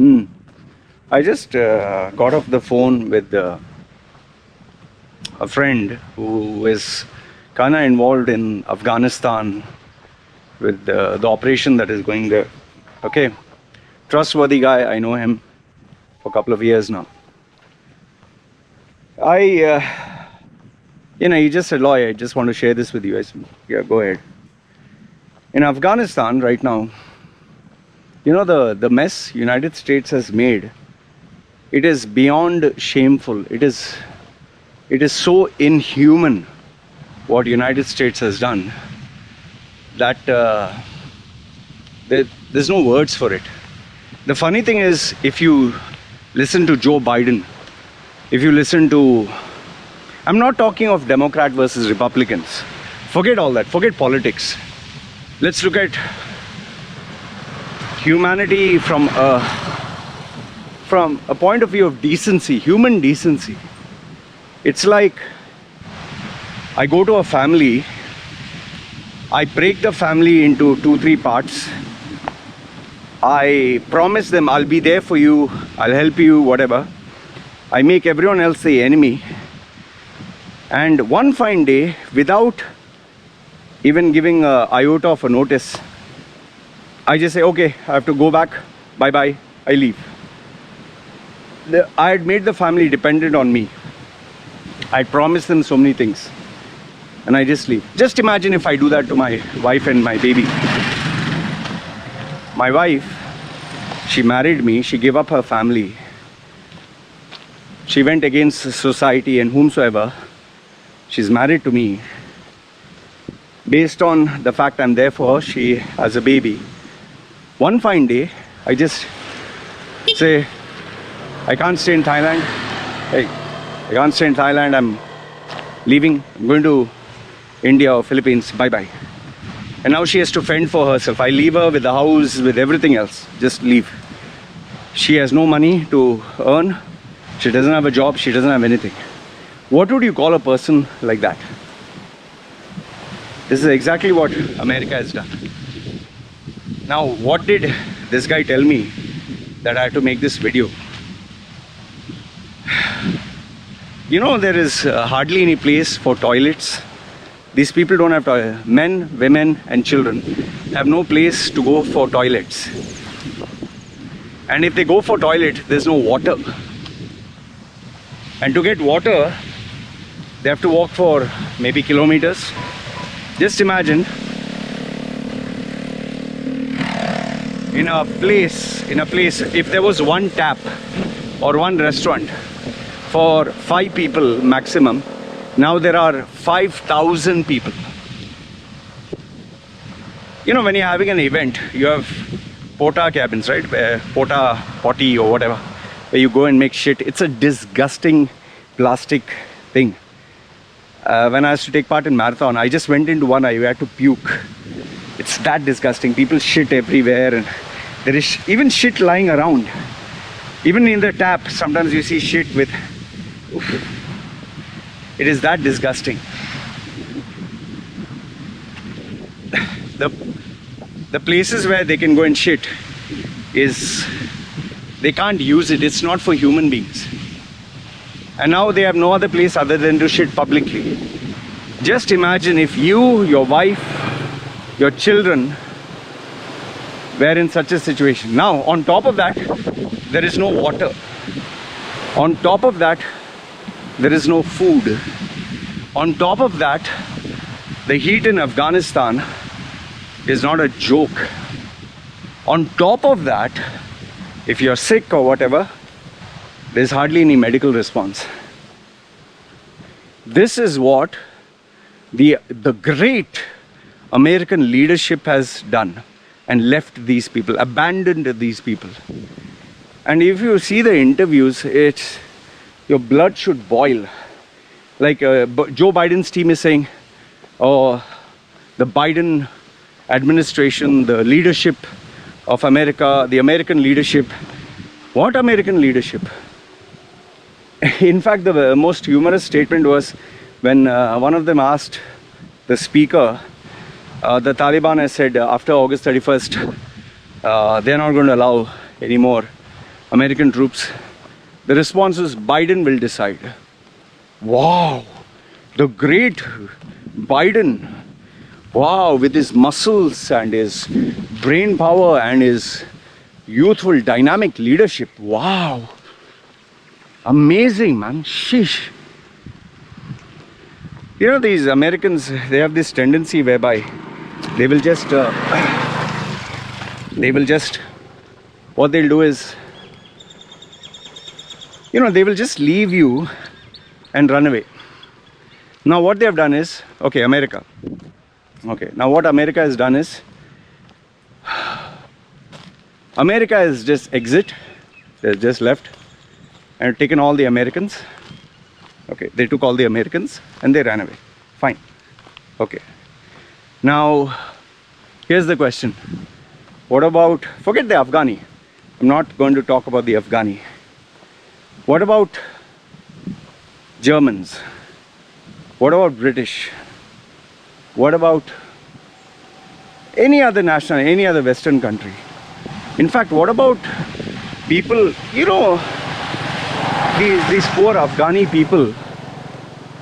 Hmm. I just got off the phone with a friend who is kind of involved in Afghanistan with the operation that is going there. Okay, trustworthy guy. I know him for a couple of years now. He just said, "Loy, I just want to share this with you." I said, "Yeah, go ahead." In Afghanistan right now, the mess United States has made. It is beyond shameful. It is so inhuman what United States has done that there's no words for it. The funny thing is, if you listen to Joe Biden, if you listen to, I'm not talking of Democrat versus Republicans. Forget all that. Forget politics. Let's look at humanity from a point of view of decency, human decency. It's like I go to a family, I break the family into 2-3 parts. I promise them I'll be there for you, I'll help you, whatever. I make everyone else the enemy. And one fine day, without even giving an iota of a notice, I just say, okay, I have to go back, bye-bye, I leave. I had made the family dependent on me. I promised them so many things. And I just leave. Just imagine if I do that to my wife and my baby. My wife, she married me, she gave up her family. She went against society and whomsoever. She's married to me. Based on the fact I'm there for her, she has a baby. One fine day, I just say, I can't stay in Thailand. Hey, I can't stay in Thailand. I'm leaving. I'm going to India or Philippines. Bye-bye. And now she has to fend for herself. I leave her with the house, with everything else. Just leave. She has no money to earn. She doesn't have a job. She doesn't have anything. What would you call a person like that? This is exactly what America has done. Now, what did this guy tell me that I had to make this video? There is hardly any place for toilets. These people don't have toilets. Men, women and children have no place to go for toilets. And if they go for toilet, there's no water. And to get water, they have to walk for maybe kilometers. Just imagine, in a place, if there was one tap or one restaurant for 5 people maximum, now there are 5,000 people. When you're having an event, you have porta cabins, right? Porta potty or whatever, where you go and make shit. It's a disgusting plastic thing. When I used to take part in marathon, I just went into one, I had to puke. It's that disgusting. People shit everywhere, and there is even shit lying around. Even in the tap, sometimes you see shit with... It is that disgusting. The places where they can go and shit is... they can't use it. It's not for human beings. And now they have no other place other than to shit publicly. Just imagine if you, your wife, your children were in such a situation. Now, on top of that, there is no water. On top of that, there is no food. On top of that, the heat in Afghanistan is not a joke. On top of that, if you're sick or whatever, there's hardly any medical response. This is what the great American leadership has done and left these people, abandoned these people. And if you see the interviews, your blood should boil. Like Joe Biden's team is saying, oh, the Biden administration, the leadership of America, the American leadership. What American leadership? In fact, the most humorous statement was when one of them asked the speaker, the Taliban has said after August 31st, they're not going to allow any more American troops. The response was Biden will decide. Wow, the great Biden. Wow, with his muscles and his brain power and his youthful, dynamic leadership. Wow. Amazing, man. Sheesh. You know, these Americans, they have this tendency whereby they will just, what they'll do is, you know, they will just leave you and run away. Now what they have done is, okay, America. Okay, now what America has done is, America has just exit, they just left and taken all the Americans. Okay, they took all the Americans and they ran away. Fine. Okay. Now, here's the question. What about, forget the Afghani. I'm not going to talk about the Afghani. What about Germans? What about British? What about any other national, any other Western country? In fact, what about people, you know, these poor Afghani people,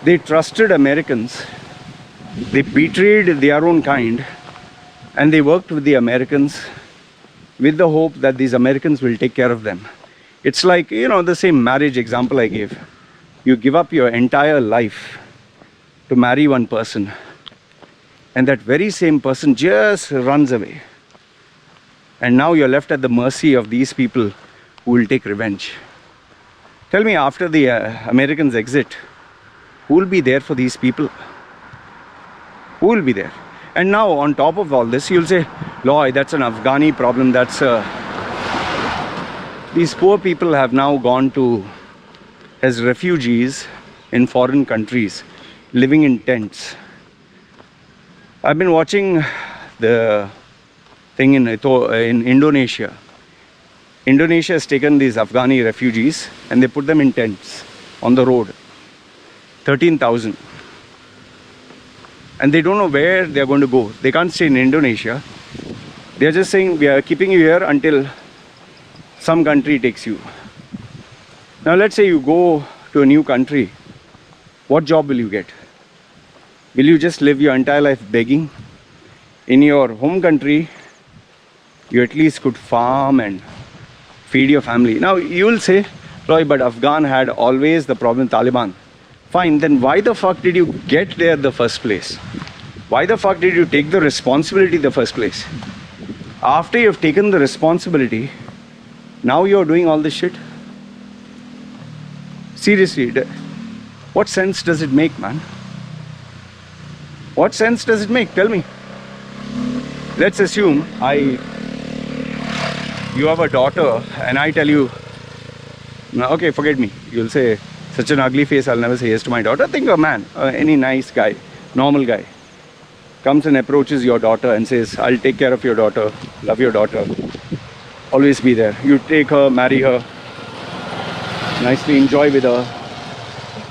they trusted Americans, they betrayed their own kind, and they worked with the Americans with the hope that these Americans will take care of them. It's like, you know, the same marriage example I gave. You give up your entire life to marry one person, and that very same person just runs away. And now you're left at the mercy of these people who will take revenge. Tell me, after the Americans exit, who will be there for these people? Who will be there? And now on top of all this, you'll say, Lloyd, that's an Afghani problem. That's these poor people have now gone to as refugees in foreign countries, living in tents. I've been watching the thing in Indonesia. Indonesia has taken these Afghani refugees and they put them in tents on the road. 13,000. And they don't know where they are going to go. They can't stay in Indonesia. They are just saying, we are keeping you here until some country takes you. Now let's say you go to a new country. What job will you get? Will you just live your entire life begging? In your home country, you at least could farm and feed your family. Now you will say, Roy, but Afghan had always the problem with Taliban. Fine, then why the fuck did you get there in the first place? Why the fuck did you take the responsibility in the first place? After you've taken the responsibility, now you're doing all this shit? Seriously, what sense does it make, man? What sense does it make? Tell me. Let's assume you have a daughter and I tell you, okay, forget me. You'll say, such an ugly face, I'll never say yes to my daughter. Think of a man, any nice guy, normal guy, comes and approaches your daughter and says, I'll take care of your daughter, love your daughter, always be there. You take her, marry her, nicely enjoy with her,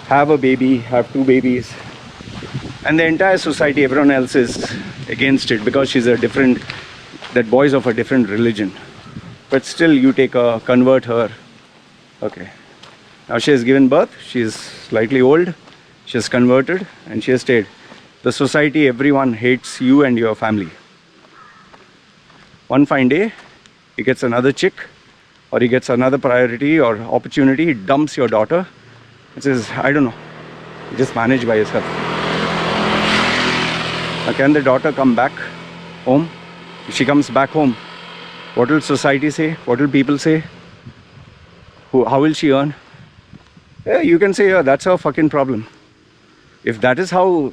have a baby, have 2 babies. And the entire society, everyone else is against it because she's a different, that boy's of a different religion. But still you take her, convert her. Okay. Now she has given birth, she is slightly old, she has converted and she has stayed. The society, everyone hates you and your family. One fine day, he gets another chick or he gets another priority or opportunity, he dumps your daughter and says, I don't know, you just manage by yourself. Now can the daughter come back home? If she comes back home, what will society say? What will people say? How will she earn? Yeah, you can say, yeah, that's her fucking problem. If that is how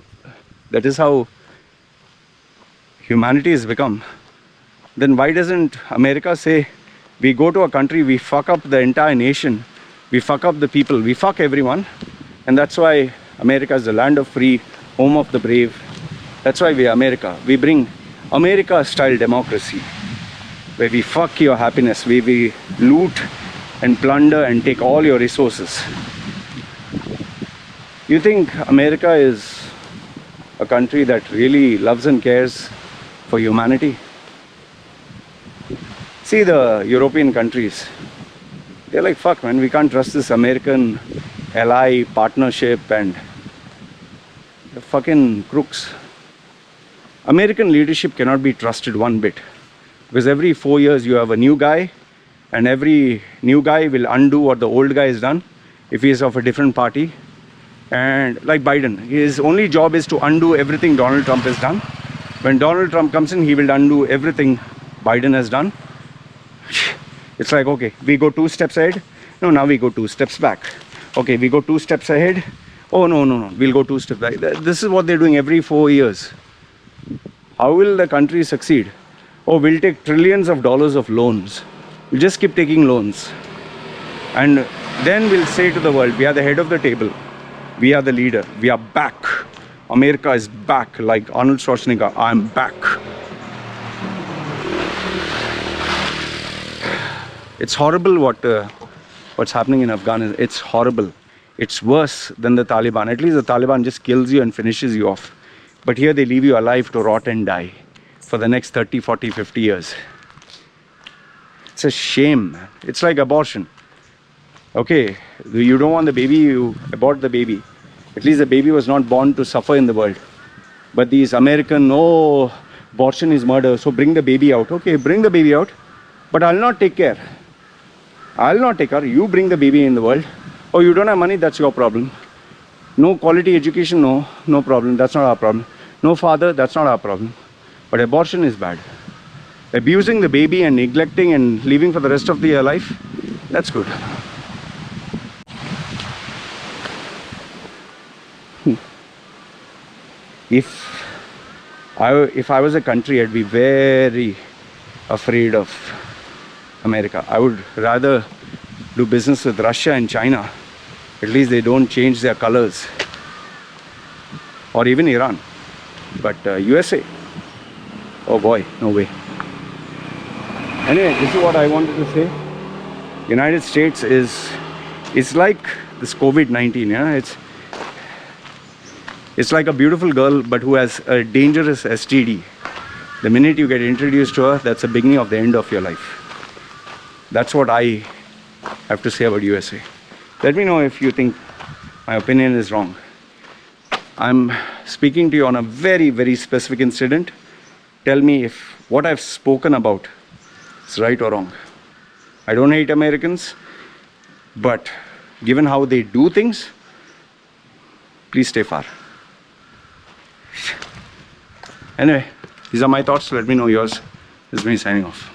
humanity has become, then why doesn't America say, we go to a country, we fuck up the entire nation, we fuck up the people, we fuck everyone, and that's why America is the land of free, home of the brave. That's why we are America. We bring America-style democracy, where we fuck your happiness, where we loot and plunder and take all your resources. You think America is a country that really loves and cares for humanity? See the European countries. They're like, fuck man, we can't trust this American ally partnership, and the fucking crooks. American leadership cannot be trusted one bit, because every 4 years you have a new guy, and every new guy will undo what the old guy has done if he is of a different party. And like Biden, his only job is to undo everything Donald Trump has done. When Donald Trump comes in, he will undo everything Biden has done. It's like, okay, we go 2 steps ahead. No, now we go 2 steps back. Okay, we go 2 steps ahead. Oh, no, we'll go 2 steps back. This is what they're doing every 4 years. How will the country succeed? Oh, we'll take trillions of dollars of loans. We'll just keep taking loans. And then we'll say to the world, we are the head of the table. We are the leader. We are back. America is back. Like Arnold Schwarzenegger, I'm back. It's horrible what's happening in Afghanistan. It's horrible. It's worse than the Taliban. At least the Taliban just kills you and finishes you off. But here they leave you alive to rot and die for the next 30, 40, 50 years. It's a shame, man. It's like abortion. Okay, you don't want the baby, you abort the baby. At least the baby was not born to suffer in the world. But these American, oh, abortion is murder, so bring the baby out. Okay, bring the baby out, but I'll not take care. I'll not take care. You bring the baby in the world. Oh, you don't have money, that's your problem. No quality education, no problem. That's not our problem. No father, that's not our problem. But abortion is bad. Abusing the baby and neglecting and leaving for the rest of their life, that's good. If I was a country, I'd be very afraid of America. I would rather do business with Russia and China. At least they don't change their colors. Or even Iran. But USA, oh boy, no way. Anyway, this is what I wanted to say. United States it's like this COVID-19, yeah? It's like a beautiful girl, but who has a dangerous STD. The minute you get introduced to her, that's the beginning of the end of your life. That's what I have to say about USA. Let me know if you think my opinion is wrong. I'm speaking to you on a very, very specific incident. Tell me if what I've spoken about is right or wrong. I don't hate Americans, but given how they do things, please stay far. Anyway, these are my thoughts. Let me know yours. This is me signing off.